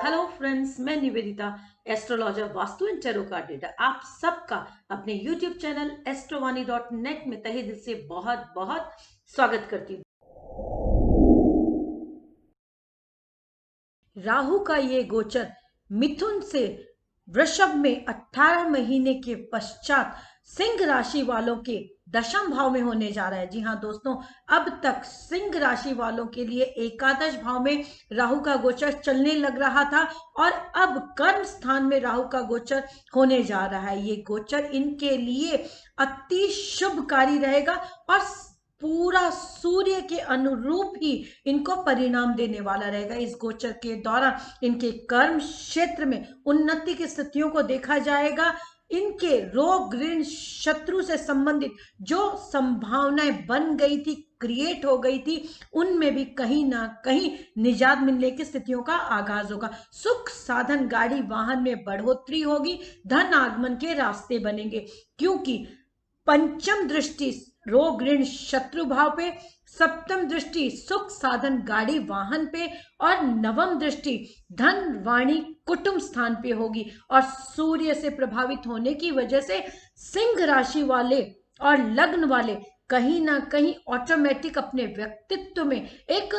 Hello friends, मैं Nivedita, astrologer, vastu and tarot card reader. आप सबका अपने यूट्यूब चैनल astrowani.net में तहे दिल से बहुत बहुत स्वागत करती हूँ। राहु का ये गोचर मिथुन से वृषभ में 18 महीने के पश्चात सिंह राशि वालों के दशम भाव में होने जा रहा है। जी हाँ दोस्तों, अब तक सिंह राशि वालों के लिए एकादश भाव में राहु का गोचर चलने लग रहा था और अब कर्म स्थान में राहु का गोचर होने जा रहा है। ये गोचर इनके लिए अति शुभकारी रहेगा और पूरा सूर्य के अनुरूप ही इनको परिणाम देने वाला रहेगा। इस गोचर के दौरान इनके कर्म क्षेत्र में उन्नति की स्थितियों को देखा जाएगा। इनके रोग ऋण शत्रु से संबंधित जो संभावनाएं बन गई थी, क्रिएट हो गई थी, उनमें भी कहीं ना कहीं निजात मिलने की स्थितियों का आगाज होगा। सुख साधन गाड़ी वाहन में बढ़ोतरी होगी, धन आगमन के रास्ते बनेंगे, क्योंकि पंचम दृष्टि रोग ऋण शत्रु भाव पे, सप्तम दृष्टि सुख साधन गाड़ी वाहन पे और नवम दृष्टि धन वाणी कुटुंब स्थान पे होगी। और सूर्य से प्रभावित होने की वजह से सिंह राशि वाले और लग्न वाले कहीं ना कहीं ऑटोमेटिक अपने व्यक्तित्व में एक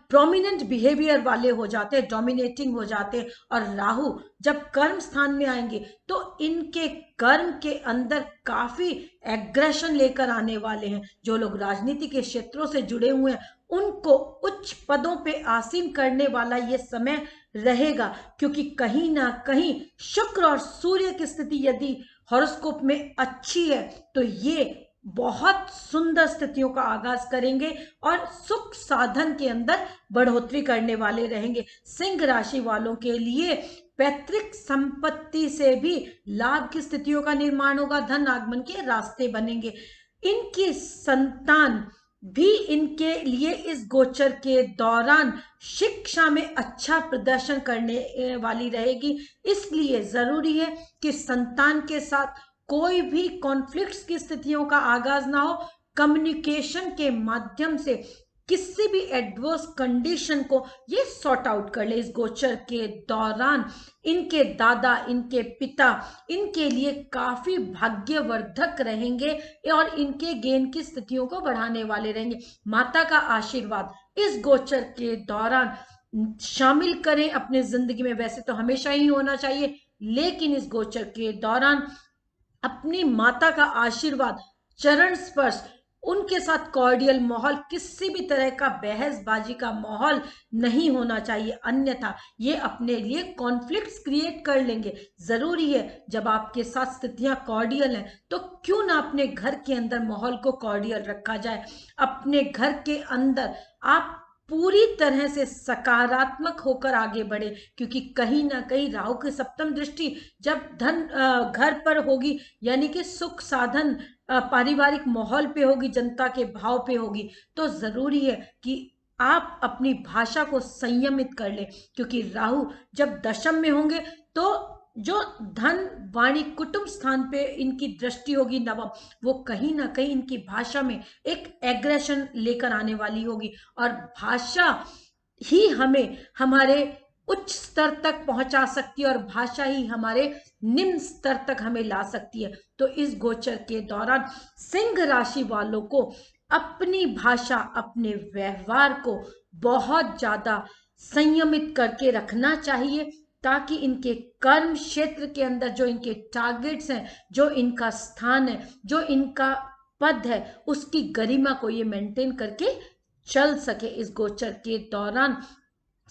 प्रोमिनेंट बिहेवियर वाले हो जाते हैं, डोमिनेटिंग हो जाते हैं। और राहु जब कर्म स्थान में आएंगे तो इनके कर्म के अंदर काफी एग्रेशन लेकर आने वाले हैं। जो लोग राजनीति के क्षेत्रों से जुड़े हुए हैं उनको उच्च पदों पे आसीन करने वाला ये समय रहेगा, क्योंकि कहीं ना कहीं शुक्र और सूर्य की स्थिति यदि हॉरोस्कोप में अच्छी है तो ये बहुत सुंदर स्थितियों का आगाज करेंगे और सुख साधन के अंदर बढ़ोतरी करने वाले रहेंगे। सिंह राशि वालों के लिए पैतृक संपत्ति से भी लाभ की स्थितियों का निर्माण होगा, धन आगमन के रास्ते बनेंगे। इनकी संतान भी इनके लिए इस गोचर के दौरान शिक्षा में अच्छा प्रदर्शन करने वाली रहेगी। इसलिए जरूरी है कि संतान के साथ कोई भी कॉन्फ्लिक्ट्स की स्थितियों का आगाज ना हो। कम्युनिकेशन के माध्यम से किसी भी एडवर्स कंडीशन को ये सॉर्ट आउट कर ले। इस गोचर के दौरान इनके दादा, इनके पिता इनके लिए काफी भाग्यवर्धक रहेंगे और इनके गेन की स्थितियों को बढ़ाने वाले रहेंगे। माता का आशीर्वाद इस गोचर के दौरान शामिल करें अपने जिंदगी में। वैसे तो हमेशा ही होना चाहिए, लेकिन इस गोचर के दौरान अपनी माता का आशीर्वाद, चरण स्पर्श, उनके साथ कॉर्डियल माहौल, किसी भी तरह का बहसबाजी का माहौल नहीं होना चाहिए, अन्यथा ये अपने लिए कॉन्फ्लिक्ट्स क्रिएट कर लेंगे। जरूरी है जब आपके साथ स्थितियां कॉर्डियल हैं तो क्यों ना अपने घर के अंदर माहौल को कॉर्डियल रखा जाए। अपने घर के अंदर आप पूरी तरह से सकारात्मक होकर आगे बढ़े, क्योंकि कहीं ना कहीं राहु की सप्तम दृष्टि जब धन घर पर होगी, यानी कि सुख साधन पारिवारिक माहौल पे होगी, जनता के भाव पे होगी, तो जरूरी है कि आप अपनी भाषा को संयमित कर ले, क्योंकि राहु जब दशम में होंगे तो जो धन वाणी कुटुंब स्थान पे इनकी दृष्टि होगी नवम, वो कहीं ना कहीं इनकी भाषा में एक एग्रेशन लेकर आने वाली होगी। और भाषा ही हमें हमारे उच्च स्तर तक पहुंचा सकती है और भाषा ही हमारे निम्न स्तर तक हमें ला सकती है। तो इस गोचर के दौरान सिंह राशि वालों को अपनी भाषा, अपने व्यवहार को बहुत ज्यादा संयमित करके रखना चाहिए, ताकि इनके कर्म क्षेत्र के अंदर जो इनके टारगेट्स हैं, जो इनका स्थान है, जो इनका पद है, उसकी गरिमा को ये मेंटेन करके चल सके। इस गोचर के दौरान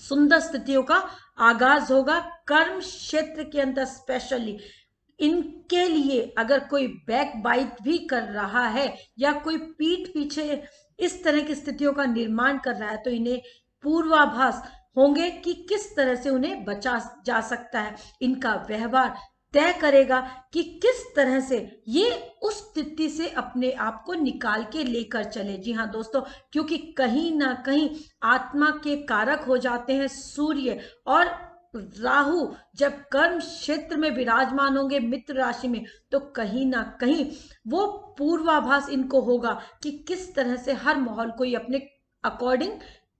सुंदर स्थितियों का आगाज होगा। कर्म क्षेत्र के अंदर स्पेशली इनके लिए अगर कोई बैक बाइट भी कर रहा है या कोई पीठ पीछे इस तरह की स्थितियों का निर्माण कर रहा है, तो इन्हें पूर्वाभास होंगे कि किस तरह से उन्हें बचा जा सकता है। इनका व्यवहार तय करेगा कि किस तरह से ये उस स्थिति से अपने आप को निकाल के लेकर चले। जी हाँ दोस्तों, क्योंकि कहीं ना कहीं आत्मा के कारक हो जाते हैं सूर्य, और राहु जब कर्म क्षेत्र में विराजमान होंगे मित्र राशि में, तो कहीं ना कहीं वो पूर्वाभास इनको होगा कि किस तरह से हर माहौल को ये अपने अकॉर्डिंग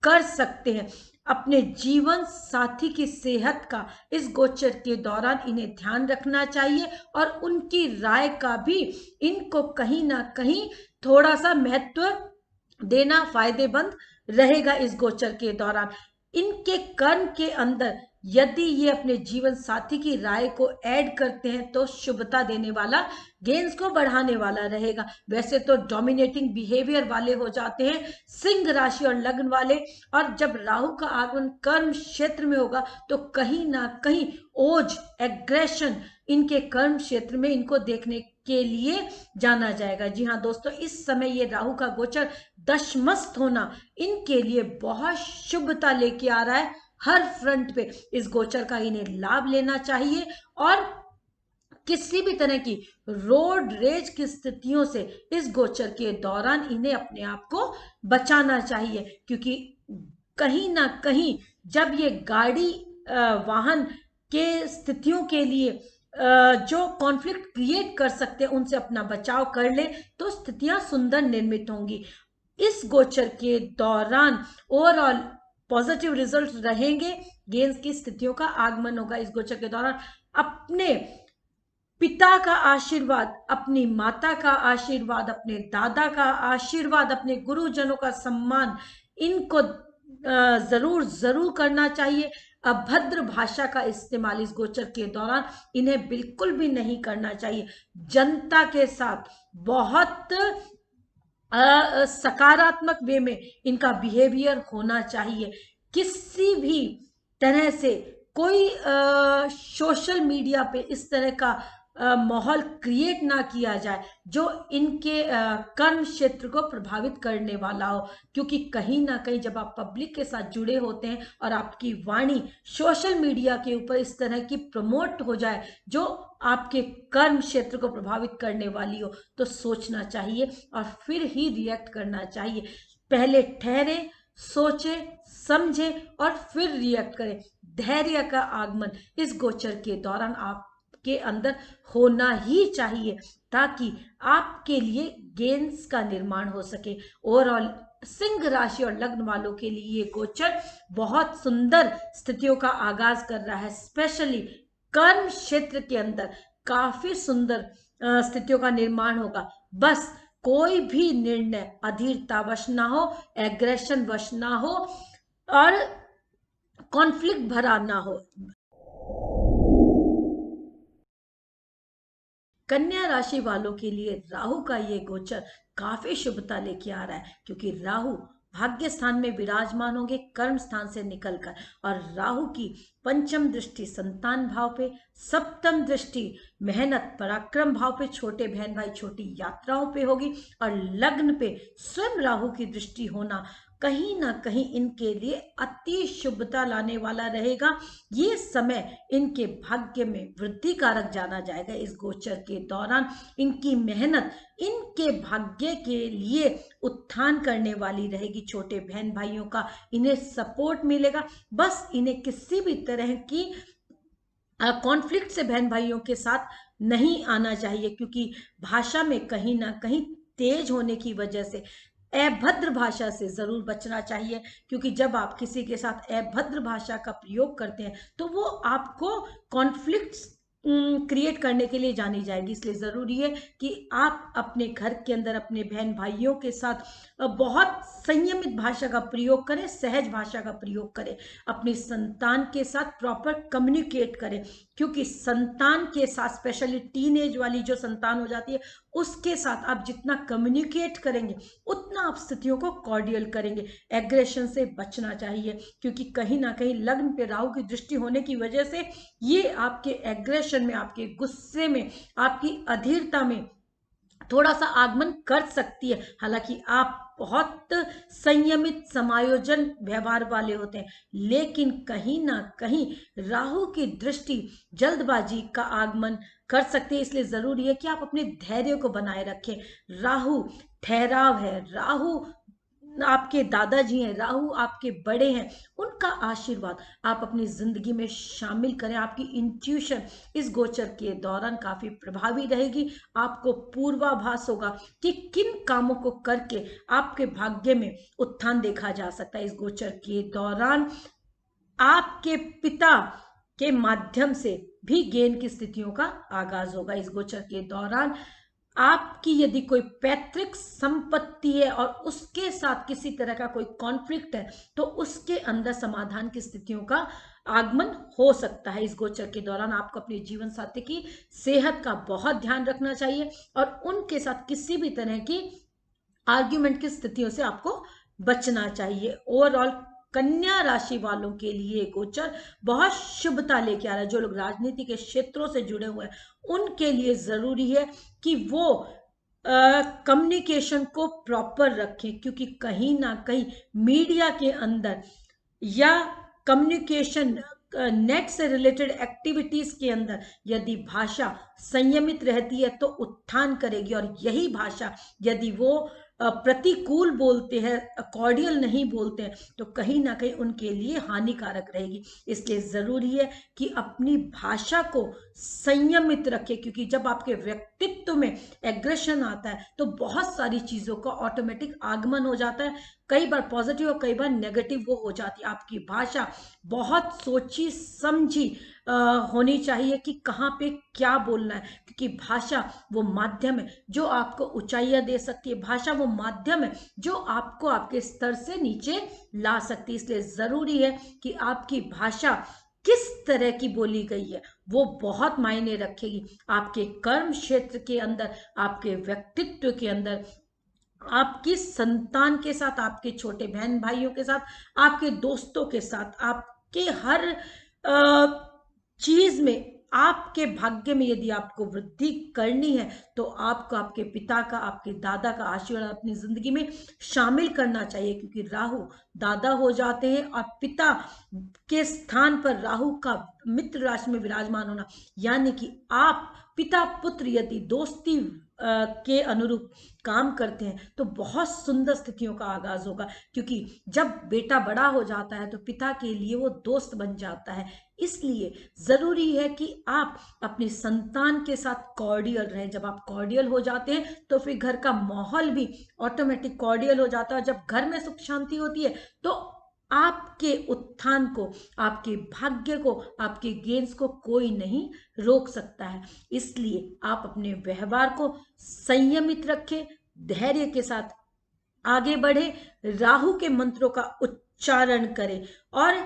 कर सकते हैं। अपने जीवन साथी की सेहत का इस गोचर के दौरान इन्हें ध्यान रखना चाहिए और उनकी राय का भी इनको कहीं ना कहीं थोड़ा सा महत्व देना फायदेमंद रहेगा इस गोचर के दौरान। इनके कर्म के अंदर यदि ये अपने जीवन साथी की राय को ऐड करते हैं तो शुभता देने वाला, गेंस को बढ़ाने वाला रहेगा। वैसे तो डोमिनेटिंग बिहेवियर वाले हो जाते हैं सिंह राशि और लग्न वाले, और जब राहु का आगमन कर्म क्षेत्र में होगा तो कहीं ना कहीं ओज, एग्रेशन इनके कर्म क्षेत्र में इनको देखने के लिए जाना जाएगा। जी हाँ दोस्तों, इस समय ये राहु का गोचर दशमस्त होना इनके लिए बहुत शुभता लेके आ रहा है। हर फ्रंट पे इस गोचर का इन्हें लाभ लेना चाहिए और किसी भी तरह की रोड रेज की स्थितियों से इस गोचर के दौरान इन्हें अपने आप को बचाना चाहिए, क्योंकि कहीं ना कहीं जब ये गाड़ी वाहन के स्थितियों के लिए जो कॉन्फ्लिक्ट क्रिएट कर सकते हैं उनसे अपना बचाव कर ले तो स्थितियां सुंदर निर्मित होंगी। इस गोचर के दौरान ओवरऑल पॉजिटिव रिजल्ट रहेंगे। गेंस की स्थितियों का आगमन होगा इस गोचर के दौरान। अपने पिता का आशीर्वाद, अपनी माता का आशीर्वाद, अपने दादा का आशीर्वाद, अपने गुरुजनों का सम्मान इनको जरूर जरूर करना चाहिए। अभद्र भाषा का इस्तेमाल इस गोचर के दौरान इन्हें बिल्कुल भी नहीं करना चाहिए। जनता के साथ बहुत सकारात्मक वे में इनका बिहेवियर होना चाहिए। किसी भी तरह से कोई सोशल मीडिया पे इस तरह का माहौल क्रिएट ना किया जाए जो इनके कर्म क्षेत्र को प्रभावित करने वाला हो, क्योंकि कहीं ना कहीं जब आप पब्लिक के साथ जुड़े होते हैं और आपकी वाणी सोशल मीडिया के ऊपर इस तरह की प्रमोट हो जाए जो आपके कर्म क्षेत्र को प्रभावित करने वाली हो, तो सोचना चाहिए और फिर ही रिएक्ट करना चाहिए। पहले ठहरे, सोचे, समझे और फिर रिएक्ट करें। धैर्य का आगमन इस गोचर के दौरान आपके अंदर होना ही चाहिए ताकि आपके लिए गेंस का निर्माण हो सके। ओवरऑल सिंह राशि और लग्न वालों के लिए ये गोचर बहुत सुंदर स्थितियों का आगाज कर रहा है। स्पेशली कर्म क्षेत्र के अंदर काफी सुंदर स्थितियों का निर्माण होगा। बस कोई भी निर्णय अधीरतावश ना हो, एग्रेशन वश ना हो और कॉन्फ्लिक्ट भरा ना हो। कन्या राशि वालों के लिए राहु का ये गोचर काफी शुभता लेके आ रहा है, क्योंकि राहु भाग्य स्थान में विराजमान होंगे कर्म स्थान से निकलकर, और राहु की पंचम दृष्टि संतान भाव पे, सप्तम दृष्टि मेहनत पराक्रम भाव पे, छोटे बहन भाई छोटी यात्राओं पे होगी, और लग्न पे स्वयं राहु की दृष्टि होना कहीं ना कहीं इनके लिए अति शुभता लाने वाला रहेगा। ये समय इनके भाग्य में वृद्धि कारक जाना जाएगा। इस गोचर के दौरान इनकी मेहनत इनके भाग्य के लिए उत्थान करने वाली रहेगी। छोटे बहन भाइयों का इन्हें सपोर्ट मिलेगा। बस इन्हें किसी भी तरह की कॉन्फ्लिक्ट से बहन भाइयों के साथ नहीं आना चाहिए, क्योंकि भाषा में कहीं ना कहीं तेज होने की वजह से अभद्र भाषा से जरूर बचना चाहिए, क्योंकि जब आप किसी के साथ अभद्र भाषा का प्रयोग करते हैं तो वो आपको कॉन्फ्लिक्ट्स क्रिएट करने के लिए जानी जाएगी। इसलिए जरूरी है कि आप अपने घर के अंदर अपने बहन भाइयों के साथ बहुत संयमित भाषा का प्रयोग करें, सहज भाषा का प्रयोग करें। अपनी संतान के साथ प्रॉपर कम्युनिकेट करें, क्योंकि संतान के साथ स्पेशली टीनेज वाली जो संतान हो जाती है उसके साथ आप जितना कम्युनिकेट करेंगे उतना आप स्थितियों को कॉर्डियल करेंगे। एग्रेशन से बचना चाहिए, क्योंकि कहीं ना कहीं लग्न पे राहु की दृष्टि होने की वजह से ये आपके एग्रेशन में, आपके गुस्से में, आपकी अधीरता में थोड़ा सा आगमन कर सकती है। हालांकि आप बहुत संयमित समायोजन व्यवहार वाले होते हैं, लेकिन कहीं ना कहीं राहु की दृष्टि जल्दबाजी का आगमन कर सकती है। इसलिए जरूरी है कि आप अपने धैर्य को बनाए रखें। राहु ठहराव है, राहु आपके दादाजी हैं, राहु आपके बड़े हैं, उनका आशीर्वाद आप अपनी जिंदगी में शामिल करें। आपकी इंट्यूशन इस गोचर के दौरान काफी प्रभावी रहेगी। आपको पूर्वाभास होगा कि किन कामों को करके आपके भाग्य में उत्थान देखा जा सकता है। इस गोचर के दौरान आपके पिता के माध्यम से भी गेन की स्थितियों का आगाज होगा इस गोचर के दौरान। आपकी यदि कोई पैतृक संपत्ति है और उसके साथ किसी तरह का कोई कॉन्फ्लिक्ट है तो उसके अंदर समाधान की स्थितियों का आगमन हो सकता है। इस गोचर के दौरान आपको अपने जीवन साथी की सेहत का बहुत ध्यान रखना चाहिए और उनके साथ किसी भी तरह की आर्ग्यूमेंट की स्थितियों से आपको बचना चाहिए। ओवरऑल कन्या राशि वालों के लिए गोचर बहुत शुभता लेके आ रहा है। जो लोग राजनीति के क्षेत्रों से जुड़े हुए हैं उनके लिए जरूरी है कि वो कम्युनिकेशन को प्रॉपर रखें, क्योंकि कहीं ना कहीं मीडिया के अंदर या कम्युनिकेशन नेट से रिलेटेड एक्टिविटीज के अंदर यदि भाषा संयमित रहती है तो उत्थान करेगी, और यही भाषा यदि वो प्रतिकूल बोलते हैं, कॉर्डियल नहीं बोलते हैं, तो कहीं ना कहीं उनके लिए हानिकारक रहेगी। इसलिए जरूरी है कि अपनी भाषा को संयमित रखें, क्योंकि जब आपके व्यक्तित्व में एग्रेशन आता है तो बहुत सारी चीजों का ऑटोमेटिक आगमन हो जाता है। कई बार पॉजिटिव और कई बार नेगेटिव वो हो जाती है। आपकी भाषा बहुत सोची समझी होनी चाहिए कि कहाँ पे क्या बोलना है, क्योंकि भाषा वो माध्यम है जो आपको ऊंचाइयां दे सकती है। भाषा वो माध्यम है जो आपको आपके स्तर से नीचे ला सकती है। इसलिए जरूरी है कि आपकी भाषा किस तरह की बोली गई है वो बहुत मायने रखेगी आपके कर्म क्षेत्र के अंदर, आपके व्यक्तित्व के अंदर, आपकी संतान के साथ, आपके छोटे बहन भाइयों के साथ, आपके दोस्तों के साथ, आपके हर चीज में, आपके भाग्य में यदि आपको वृद्धि करनी है तो आपको आपके पिता का, आपके दादा का आशीर्वाद अपनी जिंदगी में शामिल करना चाहिए, क्योंकि राहु दादा हो जाते हैं और पिता के स्थान पर राहु का मित्र राशि में विराजमान होना, यानी कि आप पिता पुत्र यदि दोस्ती के अनुरूप काम करते हैं तो बहुत सुंदर स्थितियों का आगाज होगा। क्योंकि जब बेटा बड़ा हो जाता है तो पिता के लिए वो दोस्त बन जाता है। इसलिए जरूरी है कि आप अपनी संतान के साथ कॉर्डियल रहें। जब आप कॉर्डियल हो जाते हैं तो फिर घर का माहौल भी ऑटोमेटिक कॉर्डियल हो जाता है। जब घर में सुख शांति होती है तो आपके उत्थान को, आपके भाग्य को, आपके गेंस को कोई नहीं रोक सकता है। इसलिए आप अपने व्यवहार को संयमित रखें, धैर्य के साथ आगे बढ़े, राहु के मंत्रों का उच्चारण करें और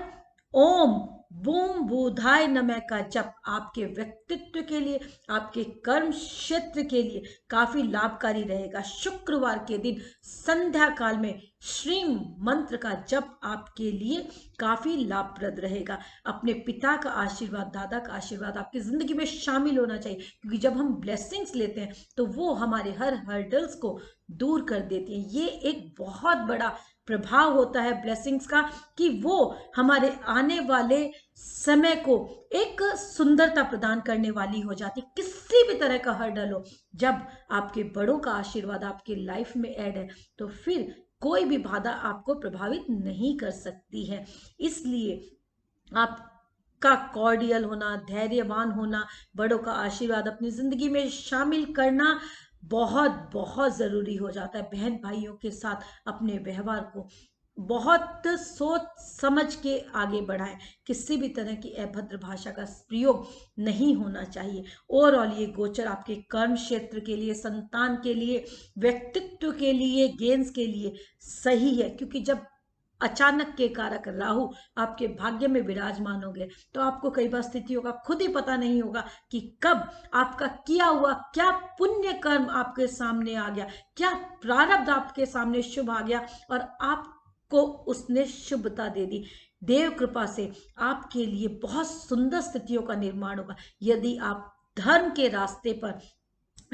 ओम बूम बूधाय नमः का जप आपके व्यक्तित्व के लिए, आपके कर्म क्षेत्र के लिए काफी लाभकारी रहेगा। शुक्रवार के दिन संध्या काल में श्रीम मंत्र का जप आपके लिए काफी लाभप्रद रहेगा। अपने पिता का आशीर्वाद, दादा का आशीर्वाद आपकी जिंदगी में शामिल होना चाहिए, क्योंकि जब हम ब्लेसिंग्स लेते हैं तो वो हमारे हर हर्डल्स को दूर कर देती हैं। ये एक बहुत बड़ा प्रभाव होता है ब्लेसिंग्स का, कि वो हमारे आने वाले समय को एक सुंदरता प्रदान करने वाली हो जाती। किसी भी तरह का हर्डल हो, जब आपके बड़ों का आशीर्वाद आपके लाइफ में ऐड है तो फिर कोई भी बाधा आपको प्रभावित नहीं कर सकती है। इसलिए आपका कॉर्डियल होना, धैर्यवान होना, बड़ों का आशीर्वाद अपनी जिंदगी में शामिल करना बहुत बहुत जरूरी हो जाता है। बहन भाइयों के साथ अपने व्यवहार को बहुत सोच समझ के आगे बढ़ाएं। किसी भी तरह की अभद्र भाषा का प्रयोग नहीं होना चाहिए। ओवरऑल ये गोचर आपके कर्म क्षेत्र के लिए, संतान के लिए, व्यक्तित्व के लिए, गेंस के लिए सही है, क्योंकि जब अचानक के कारक राहु आपके भाग्य में विराजमान हो गए तो आपको कई बार स्थितियों का खुद ही पता नहीं होगा कि कब आपका किया हुआ क्या पुण्य कर्म आपके सामने आ गया, क्या प्रारब्ध आपके सामने शुभ आ गया और आपको उसने शुभता दे दी। देव कृपा से आपके लिए बहुत सुंदर स्थितियों का निर्माण होगा यदि आप धर्म के रास्ते पर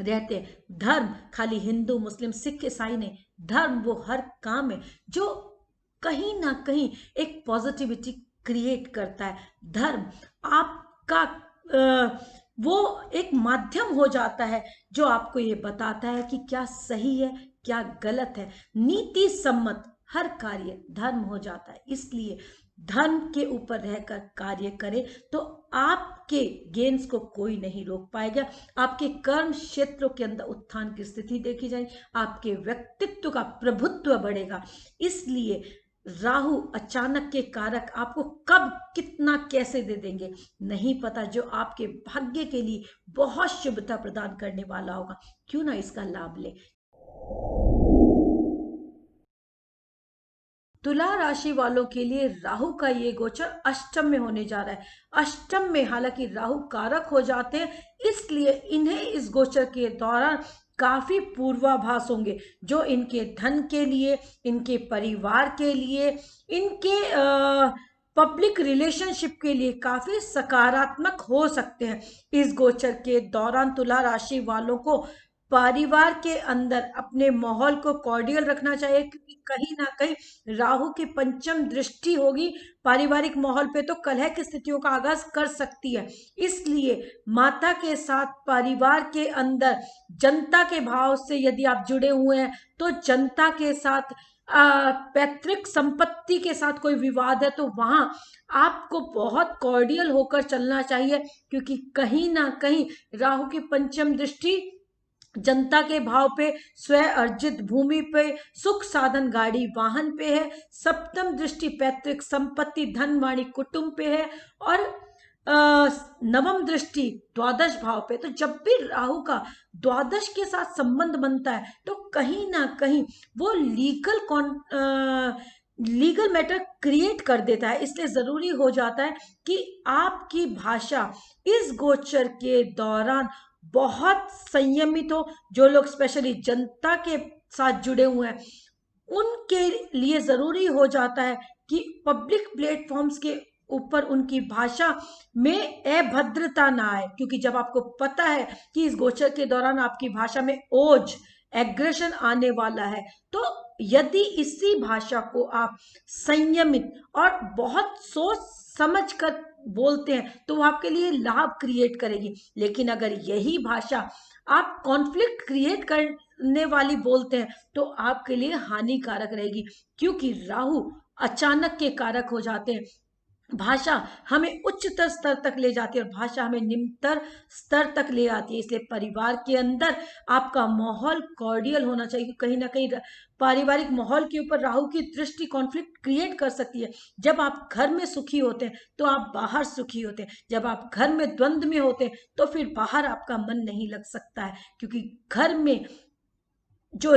रहते हैं। धर्म खाली हिंदू मुस्लिम सिख ईसाई नहीं, धर्म वो हर काम है जो कहीं ना कहीं एक पॉजिटिविटी क्रिएट करता है। धर्म आपका वो एक माध्यम हो जाता है जो आपको ये बताता है कि क्या सही है क्या गलत है। नीति सम्मत हर कार्य धर्म हो जाता है। इसलिए धर्म के ऊपर रहकर कार्य करें तो आपके गेंस को कोई नहीं रोक पाएगा। आपके कर्म क्षेत्रों के अंदर उत्थान की स्थिति देखी जाएगी, आपके व्यक्तित्व का प्रभुत्व बढ़ेगा। इसलिए राहु अचानक के कारक आपको कब कितना कैसे दे देंगे नहीं पता, जो आपके भाग्य के लिए बहुत शुभता प्रदान करने वाला होगा। क्यों ना इसका लाभ ले। तुला राशि वालों के लिए राहु का ये गोचर अष्टम में होने जा रहा है। अष्टम में हालांकि राहु कारक हो जाते हैं, इसलिए इन्हें इस गोचर के दौरान काफी पूर्वाभास होंगे, जो इनके धन के लिए, इनके परिवार के लिए, इनके पब्लिक रिलेशनशिप के लिए काफी सकारात्मक हो सकते हैं। इस गोचर के दौरान तुला राशि वालों को परिवार के अंदर अपने माहौल को कॉर्डियल रखना चाहिए, क्योंकि कहीं ना कहीं राहु की पंचम दृष्टि होगी पारिवारिक माहौल पे, तो कलह की स्थितियों का आगाज कर सकती है। इसलिए माता के साथ परिवार के अंदर जनता के भाव से यदि आप जुड़े हुए हैं, तो जनता के साथ पैतृक संपत्ति के साथ कोई विवाद है तो वहां आपको बहुत कॉर्डियल होकर चलना चाहिए, क्योंकि कहीं ना कहीं राहु की पंचम दृष्टि जनता के भाव पे, स्व अर्जित भूमि पे, सुख साधन गाड़ी वाहन पे है। सप्तम दृष्टि पैतृक संपत्ति धन वाणी कुटुंब पे है, और नवम दृष्टि द्वादश भाव पे। तो जब भी राहु का द्वादश के साथ संबंध बनता है, तो कहीं ना कहीं वो लीगल मैटर क्रिएट कर देता है। इसलिए जरूरी हो जाता है कि आपकी भाषा इस गोचर के दौरान बहुत संयमित हो। जो लोग स्पेशली जनता के साथ जुड़े हुए हैं, उनके लिए जरूरी हो जाता है कि पब्लिक प्लेटफॉर्म्स के ऊपर उनकी भाषा में अभद्रता ना आए, क्योंकि जब आपको पता है कि इस गोचर के दौरान आपकी भाषा में ओज, एग्रेशन आने वाला है, तो यदि इसी भाषा को आप संयमित और बहुत सोच समझ कर बोलते हैं, तो वो आपके लिए लाभ क्रिएट करेगी। लेकिन अगर यही भाषा आप कॉन्फ्लिक्ट क्रिएट करने वाली बोलते हैं, तो आपके लिए हानिकारक रहेगी, क्योंकि राहु अचानक के कारक हो जाते हैं। भाषा हमें उच्चतर स्तर तक ले जाती है और भाषा हमें निम्नतर स्तर तक ले आती है। इसलिए परिवार के अंदर आपका माहौल कॉर्डियल होना चाहिए। कहीं ना कहीं पारिवारिक माहौल के ऊपर राहु की दृष्टि कॉन्फ्लिक्ट क्रिएट कर सकती है। जब आप घर में सुखी होते हैं, तो आप बाहर सुखी होते हैं। जब आप घर में द्वंद्व में होते हैं, तो फिर बाहर आपका मन नहीं लग सकता है, क्योंकि घर में जो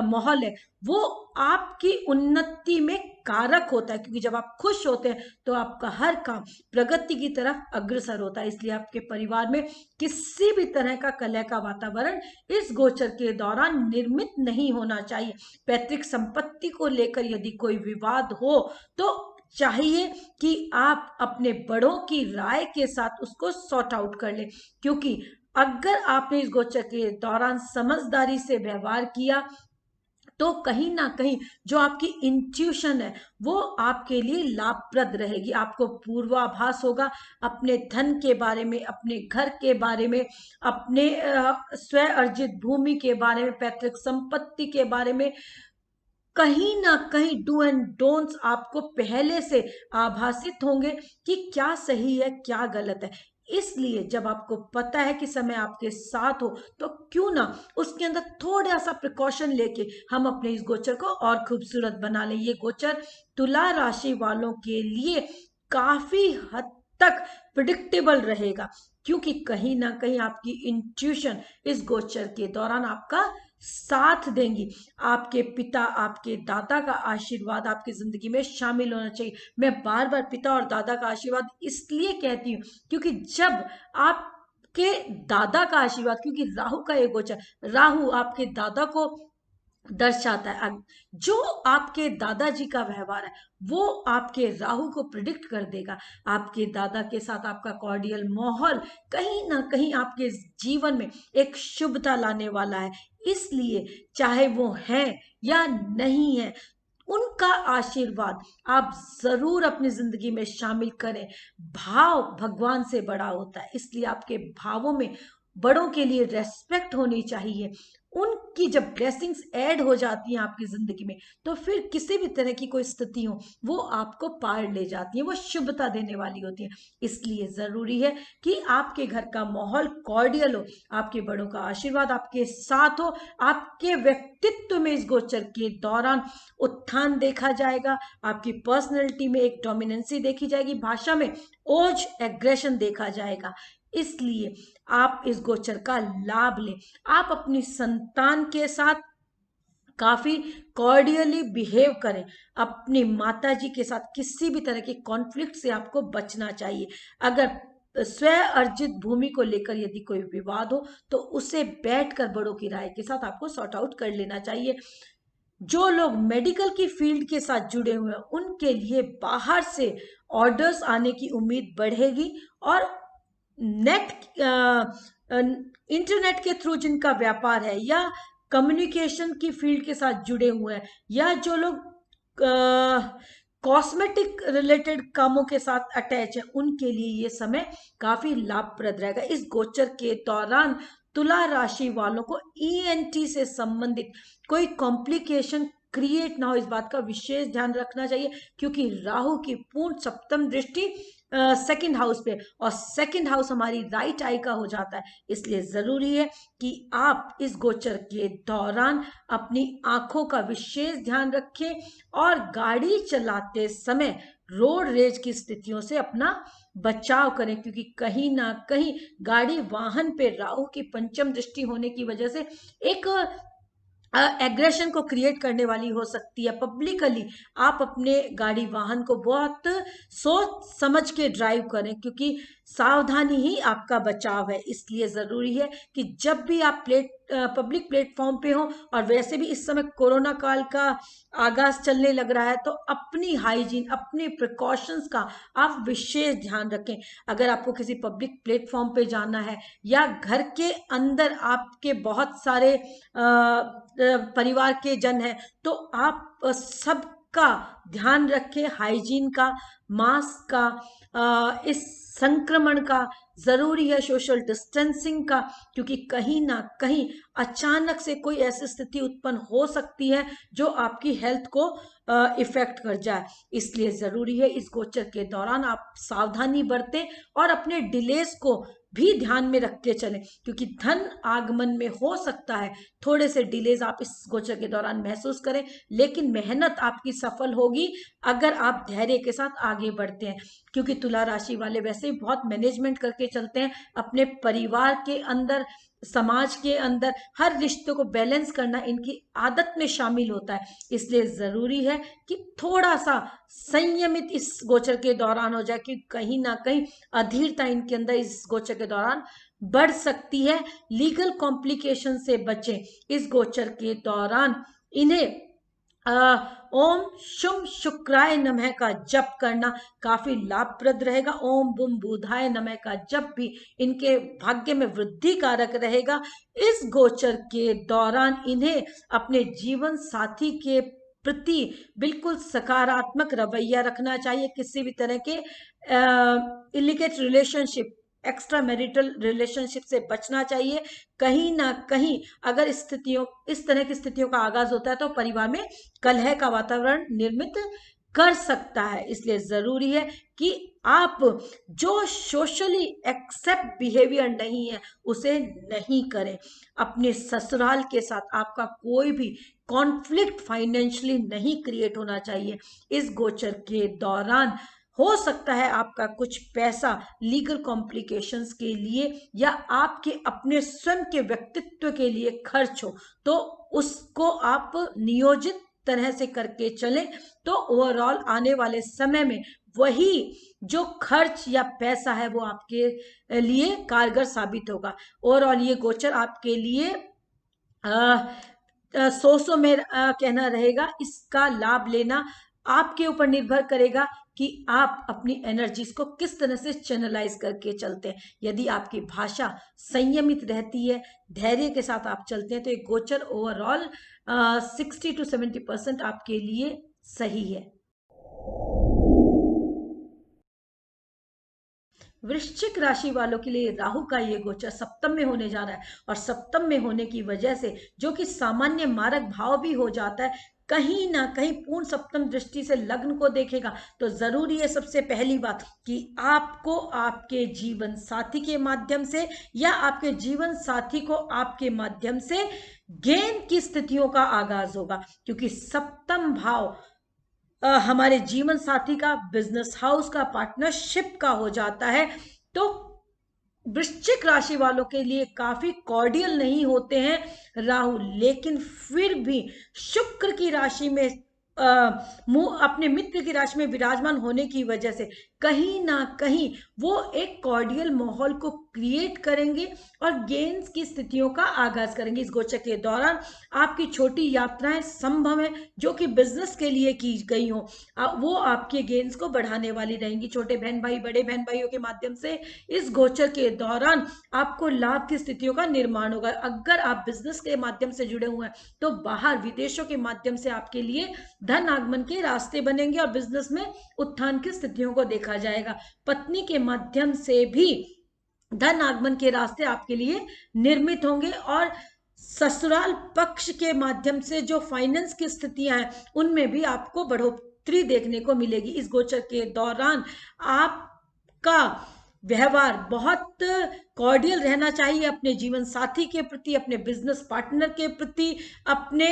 माहौल है वो आपकी उन्नति में कारक होता है, क्योंकि जब आप खुश होते हैं, तो आपका हर काम प्रगति की तरफ अग्रसर होता है। इसलिए आपके परिवार में किसी भी तरह का कलह का वातावरण इस गोचर के दौरान निर्मित नहीं होना चाहिए। पैतृक संपत्ति को लेकर यदि कोई विवाद हो, तो चाहिए कि आप अपने बड़ों की राय के साथ उसको सॉर्ट आउट कर लें, क्योंकि अगर आपने इस गोचर के दौरान समझदारी से व्यवहार किया, तो कहीं ना कहीं जो आपकी इंट्यूशन है वो आपके लिए लाभप्रद रहेगी। आपको पूर्वाभास होगा अपने धन के बारे में, अपने घर के बारे में, अपने स्व अर्जित भूमि के बारे में, पैतृक संपत्ति के बारे में। कहीं ना कहीं डू एंड डोंट्स आपको पहले से आभासित होंगे कि क्या सही है क्या गलत है। इसलिए जब आपको पता है कि समय आपके साथ हो, तो क्यों ना उसके अंदर थोड़ा सा प्रिकॉशन लेके हम अपने इस गोचर को और खूबसूरत बना लें। ये गोचर तुला राशि वालों के लिए काफी हद तक प्रिडिक्टेबल रहेगा, क्योंकि कहीं ना कहीं आपकी इंट्यूशन इस गोचर के दौरान आपका साथ देंगी। आपके पिता, आपके दादा का आशीर्वाद आपकी जिंदगी में शामिल होना चाहिए। मैं बार बार पिता और दादा का आशीर्वाद इसलिए कहती हूँ, क्योंकि जब आपके दादा का आशीर्वाद, क्योंकि राहु का एक गोचर, राहु आपके दादा को दर्शाता है। जो आपके दादाजी का व्यवहार है, वो आपके राहु को प्रिडिक्ट कर देगा। आपके दादा के साथ आपका कॉर्डियल माहौल कहीं ना कहीं आपके जीवन में एक शुभता लाने वाला है। इसलिए चाहे वो है या नहीं है, उनका आशीर्वाद आप जरूर अपनी जिंदगी में शामिल करें। भाव भगवान से बड़ा होता है, इसलिए आपके भावों में बड़ों के लिए रेस्पेक्ट होनी चाहिए। उनकी जब ब्लेसिंग्स ऐड हो जाती हैं आपकी जिंदगी में, तो फिर किसी भी तरह की कोई स्थिति हो वो आपको पार ले जाती है, वो शुभता देने वाली होती है। इसलिए जरूरी है कि आपके घर का माहौल कॉर्डियल हो, आपके बड़ों का आशीर्वाद आपके साथ हो, आपके व्यक्तित्व में इस गोचर के दौरान उत्थान देखा जाएगा, आपकी पर्सनैलिटी में एक डोमिनेंसी देखी जाएगी, भाषा में ओज एग्रेशन देखा जाएगा। इसलिए आप इस गोचर का लाभ लें। आप अपनी संतान के साथ काफी कॉर्डियली बिहेव करें। अपनी माता जी के साथ किसी भी तरह के कॉन्फ्लिक्ट से आपको बचना चाहिए। अगर स्व अर्जित भूमि को लेकर यदि कोई विवाद हो तो उसे बैठकर बड़ों की राय के साथ आपको सॉर्ट आउट कर लेना चाहिए। जो लोग मेडिकल की फील्ड के साथ जुड़े हुए हैं उनके लिए बाहर से ऑर्डर्स आने की उम्मीद बढ़ेगी, और नेट इंटरनेट के थ्रू जिनका व्यापार है या कम्युनिकेशन की फील्ड के साथ जुड़े हुए हैं या जो लोग कॉस्मेटिक रिलेटेड कामों के साथ अटैच है उनके लिए ये समय काफी लाभप्रद रहेगा। इस गोचर के दौरान तुला राशि वालों को ईएनटी से संबंधित कोई कॉम्प्लिकेशन क्रिएट ना हो, इस बात का विशेष ध्यान रखना चाहिए, क्योंकि राहु की पूर्ण सप्तम दृष्टि सेकंड हाउस पे, और सेकंड हाउस हमारी राइट आई का हो जाता है। इसलिए जरूरी है कि आप इस गोचर के दौरान अपनी आंखों का विशेष ध्यान रखें और गाड़ी चलाते समय रोड रेज की स्थितियों से अपना बचाव करें, क्योंकि कहीं ना कहीं गाड़ी वाहन पे राहु की पंचम दृष्टि होने की वजह से एक एग्रेशन को क्रिएट करने वाली हो सकती है। पब्लिकली आप अपने गाड़ी वाहन को बहुत सोच समझ के ड्राइव करें, क्योंकि सावधानी ही आपका बचाव है। इसलिए जरूरी है कि जब भी आप पब्लिक प्लेटफॉर्म पे हो, और वैसे भी इस समय कोरोना काल का आगाज चलने लग रहा है, तो अपनी हाइजीन, अपने प्रिकॉशंस का आप विशेष ध्यान रखें। अगर आपको किसी पब्लिक प्लेटफॉर्म पे जाना है या घर के अंदर आपके बहुत सारे परिवार के जन हैं, तो आप सबका ध्यान रखें, हाइजीन का, मास्क का, इस संक्रमण का, जरूरी है सोशल डिस्टेंसिंग का, क्योंकि कहीं ना कहीं अचानक से कोई ऐसी स्थिति उत्पन्न हो सकती है जो आपकी हेल्थ को इफेक्ट कर जाए। इसलिए जरूरी है इस गोचर के दौरान आप सावधानी बरतें और अपने डिलेस को भी ध्यान में रख के चलें, क्योंकि धन आगमन में हो सकता है थोड़े से डिलेज आप इस गोचर के दौरान महसूस करें, लेकिन मेहनत आपकी सफल होगी अगर आप धैर्य के साथ आगे बढ़ते हैं। क्योंकि तुला राशि वाले वैसे ही बहुत मैनेजमेंट करके चलते हैं, अपने परिवार के अंदर, समाज के अंदर हर रिश्ते को बैलेंस करना इनकी आदत में शामिल होता है। इसलिए जरूरी है कि थोड़ा सा संयमित इस गोचर के दौरान हो जाए, कि कहीं ना कहीं अधीरता इनके अंदर इस गोचर के दौरान बढ़ सकती है। लीगल कॉम्प्लिकेशन से बचें। इस गोचर के दौरान इन्हें ओम शुम शुक्राय नमः का जप करना काफी लाभप्रद रहेगा। ओम बुम बुधाय नमः का जप भी इनके भाग्य में वृद्धि कारक रहेगा। इस गोचर के दौरान इन्हें अपने जीवन साथी के प्रति बिल्कुल सकारात्मक रवैया रखना चाहिए। किसी भी तरह के इलिगेट रिलेशनशिप, एक्स्ट्रा मैरिटल रिलेशनशिप से बचना चाहिए। कहीं ना कहीं अगर इस तरह की स्थितियों का आगाज होता है तो परिवार में कलह का वातावरण निर्मित कर सकता है। इसलिए जरूरी है कि आप जो सोशली एक्सेप्ट बिहेवियर नहीं है उसे नहीं करें। अपने ससुराल के साथ आपका कोई भी कॉन्फ्लिक्ट फाइनेंशियली नहीं क्रिएट होना चाहिए। इस गोचर के दौरान हो सकता है आपका कुछ पैसा लीगल कॉम्प्लिकेशंस के लिए या आपके अपने स्वयं के व्यक्तित्व के लिए खर्च हो, तो उसको आप नियोजित तरह से करके चलें, तो ओवरऑल आने वाले समय में वही जो खर्च या पैसा है वो आपके लिए कारगर साबित होगा। ओवरऑल ये गोचर आपके लिए सो में कहना रहेगा। इसका लाभ लेना आपके ऊपर निर्भर करेगा कि आप अपनी एनर्जीज को किस तरह से चैनलाइज करके चलते हैं। यदि आपकी भाषा संयमित रहती है, धैर्य के साथ आप चलते हैं, तो एक गोचर ओवरऑल 60 to 70% आपके लिए सही है। वृश्चिक राशि वालों के लिए राहु का ये गोचर सप्तम में होने जा रहा है, और सप्तम में होने की वजह से जो कि सामान्य मारक भाव भी हो जाता है, कहीं ना कहीं पूर्ण सप्तम दृष्टि से लग्न को देखेगा। तो जरूरी है सबसे पहली बात कि आपको आपके जीवन साथी के माध्यम से या आपके जीवन साथी को आपके माध्यम से गेन की स्थितियों का आगाज होगा, क्योंकि सप्तम भाव हमारे जीवन साथी का, बिजनेस हाउस का, पार्टनरशिप का हो जाता है। तो वृश्चिक राशि वालों के लिए काफी कॉर्डियल नहीं होते हैं राहु, लेकिन फिर भी शुक्र की राशि में अपने मित्र की राशि में विराजमान होने की वजह से कहीं ना कहीं वो एक कॉर्डियल माहौल को क्रिएट करेंगे और गेन्स की स्थितियों का आगाज करेंगे। इस गोचर के दौरान आपकी छोटी यात्राएं संभव है जो कि बिजनेस के लिए की गई हो, वो आपके गेन्स को बढ़ाने वाली रहेंगी। छोटे बहन भाई, बड़े बहन भाइयों के माध्यम से इस गोचर के दौरान आपको लाभ की स्थितियों का निर्माण होगा। अगर आप बिजनेस के माध्यम से जुड़े हुए हैं तो बाहर विदेशों के माध्यम से आपके लिए धन आगमन के रास्ते बनेंगे और बिजनेस में उत्थान की स्थितियों को देखा जाएगा। पत्नी के माध्यम से भी धन आगमन के रास्ते आपके लिए निर्मित होंगे, और ससुराल पक्ष के माध्यम से जो फाइनेंस की स्थितियां हैं उनमें भी आपको बढ़ोतरी देखने को मिलेगी। इस गोचर के दौरान आपका व्यवहार बहुत कॉर्डियल रहना चाहिए अपने जीवन साथी के प्रति, अपने बिजनेस पार्टनर के प्रति, अपने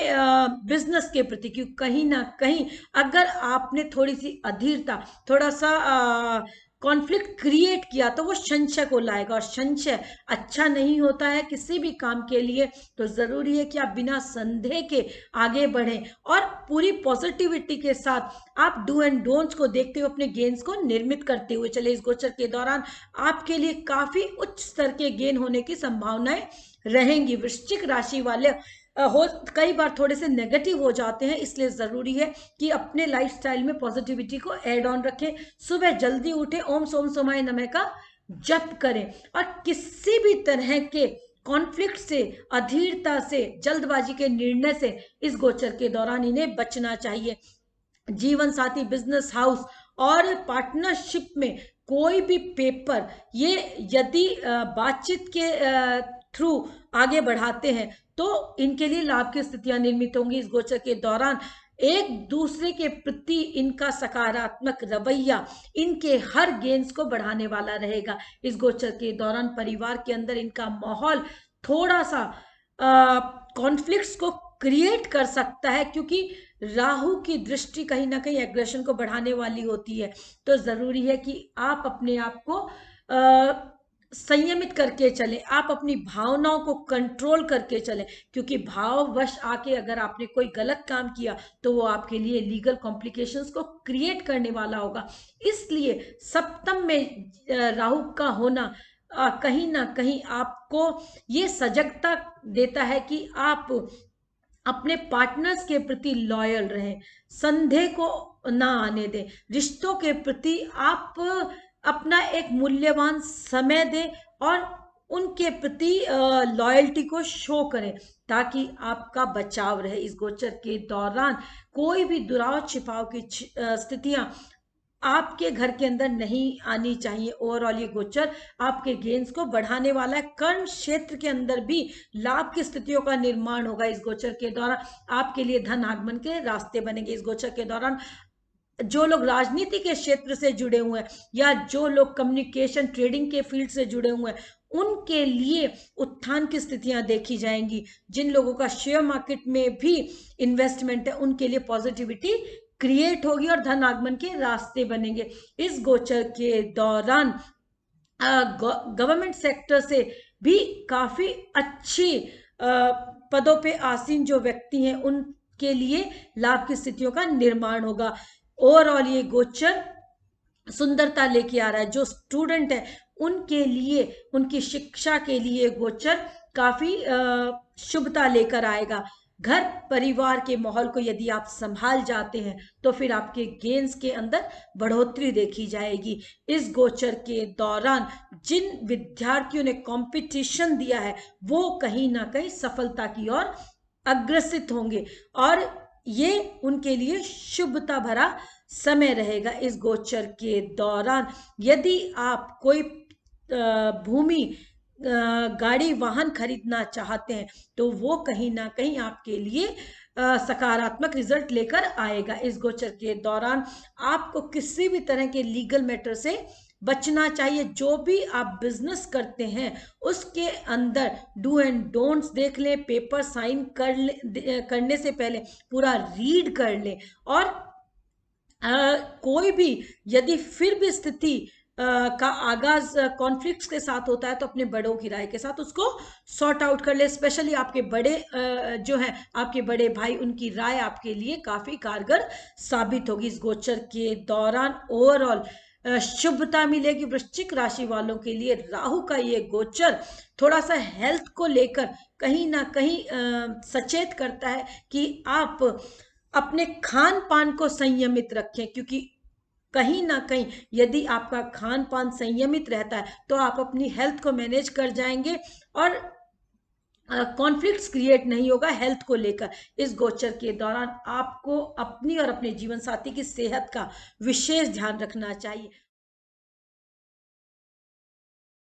बिजनेस के प्रति, क्योंकि कहीं ना कहीं अगर आपने थोड़ी सी अधीरता, थोड़ा सा कॉन्फ्लिक्ट क्रिएट किया तो वो संशय को लाएगा, और संशय अच्छा नहीं होता है किसी भी काम के लिए। तो जरूरी है कि आप बिना संदेह के आगे बढ़ें और पूरी पॉजिटिविटी के साथ आप डू एंड डोंट्स को देखते हुए अपने गेन्स को निर्मित करते हुए चले। इस गोचर के दौरान आपके लिए काफी उच्च स्तर के गेन होने की संभावनाएं रहेंगी। वृश्चिक राशि वाले कई बार थोड़े से नेगेटिव हो जाते हैं, इसलिए जरूरी है कि अपने लाइफस्टाइल में पॉजिटिविटी को ऐड ऑन रखें। सुबह जल्दी उठे, ओम सोम सोमाय नमः का जप करें, और किसी भी तरह के कॉन्फ्लिक्ट से, अधीरता से, जल्दबाजी के निर्णय से इस गोचर के दौरान इन्हें बचना चाहिए। जीवन साथी, बिजनेस हाउस और पार्टनरशिप में कोई भी पेपर ये यदि बातचीत के थ्रू आगे बढ़ाते हैं तो इनके लिए लाभ की स्थितियां निर्मित होंगी। इस गोचर के दौरान एक दूसरे के प्रति इनका सकारात्मक रवैया इनके हर गेन्स को बढ़ाने वाला रहेगा। इस गोचर के दौरान परिवार के अंदर इनका माहौल थोड़ा सा कॉन्फ्लिक्ट्स को क्रिएट कर सकता है, क्योंकि राहु की दृष्टि कहीं ना कहीं एग्रेशन को बढ़ाने वाली होती है। तो जरूरी है कि आप अपने आप को संयमित करके चलें, आप अपनी भावनाओं को कंट्रोल करके चलें, क्योंकि भाववश आके अगर आपने कोई गलत काम किया तो वो आपके लिए लीगल कॉम्प्लिकेशंस को क्रिएट करने वाला होगा। इसलिए सप्तम में राहु का होना कहीं ना कहीं आपको ये सजगता देता है कि आप अपने पार्टनर्स के प्रति लॉयल रहें, संदेह को ना आने दें, रिश्तों के प्रति आप अपना एक मूल्यवान समय दें और उनके प्रति लॉयल्टी को शो करें ताकि आपका बचाव रहे। इस गोचर के दौरान कोई भी दुराव छिपाव की स्थितियां आपके घर के अंदर नहीं आनी चाहिए। ओवरऑल ये गोचर आपके गेन्स को बढ़ाने वाला है। कर्म क्षेत्र के अंदर भी लाभ की स्थितियों का निर्माण होगा। इस गोचर के दौरान आपके लिए धन आगमन के रास्ते बनेंगे। इस गोचर के दौरान जो लोग राजनीति के क्षेत्र से जुड़े हुए हैं या जो लोग कम्युनिकेशन ट्रेडिंग के फील्ड से जुड़े हुए हैं उनके लिए उत्थान की स्थितियां देखी जाएंगी। जिन लोगों का शेयर मार्केट में भी इन्वेस्टमेंट है उनके लिए पॉजिटिविटी क्रिएट होगी और धन आगमन के रास्ते बनेंगे। इस गोचर के दौरान गवर्नमेंट सेक्टर से भी काफी अच्छी पदों पे आसीन जो व्यक्ति हैं उनके लिए लाभ की स्थितियों का निर्माण होगा। ओवरऑल ये गोचर सुंदरता लेके आ रहा है। जो स्टूडेंट है उनके लिए, उनकी शिक्षा के लिए गोचर काफी शुभता लेकर आएगा। घर परिवार के माहौल को यदि आप संभाल जाते हैं तो फिर आपके गेन्स के अंदर बढ़ोतरी देखी जाएगी। इस गोचर के दौरान जिन विद्यार्थियों ने कंपटीशन दिया है वो कहीं ना कहीं सफलता की ओर अग्रसित होंगे और ये उनके लिए शुभता भरा समय रहेगा इस गोचर के दौरान। यदि आप कोई भूमि, गाड़ी, वाहन खरीदना चाहते हैं तो वो कहीं ना कहीं आपके लिए सकारात्मक रिजल्ट लेकर आएगा इस गोचर के दौरान। आपको किसी भी तरह के लीगल मैटर से बचना चाहिए। जो भी आप बिजनेस करते हैं उसके अंदर डू एंड डोंट्स देख लें, पेपर साइन करने से पहले पूरा रीड कर लें। और कोई भी यदि फिर भी स्थिति का आगाज कॉन्फ्लिक्ट्स के साथ होता है तो अपने बड़ों की राय के साथ उसको सॉर्ट आउट कर ले। स्पेशली आपके बड़े जो हैं, आपके बड़े भाई, उनकी राय आपके लिए काफी कारगर साबित होगी इस गोचर के दौरान। ओवरऑल शुभता मिलेगी वृश्चिक राशि वालों के लिए। राहु का ये गोचर थोड़ा सा हेल्थ को लेकर कहीं ना कहीं सचेत करता है कि आप अपने खान पान को संयमित रखें, क्योंकि कहीं ना कहीं यदि आपका खान पान संयमित रहता है तो आप अपनी हेल्थ को मैनेज कर जाएंगे और कॉन्फ्लिक्ट्स क्रिएट नहीं होगा हेल्थ को लेकर। इस गोचर के दौरान आपको अपनी और अपने जीवन साथी की सेहत का विशेष ध्यान रखना चाहिए।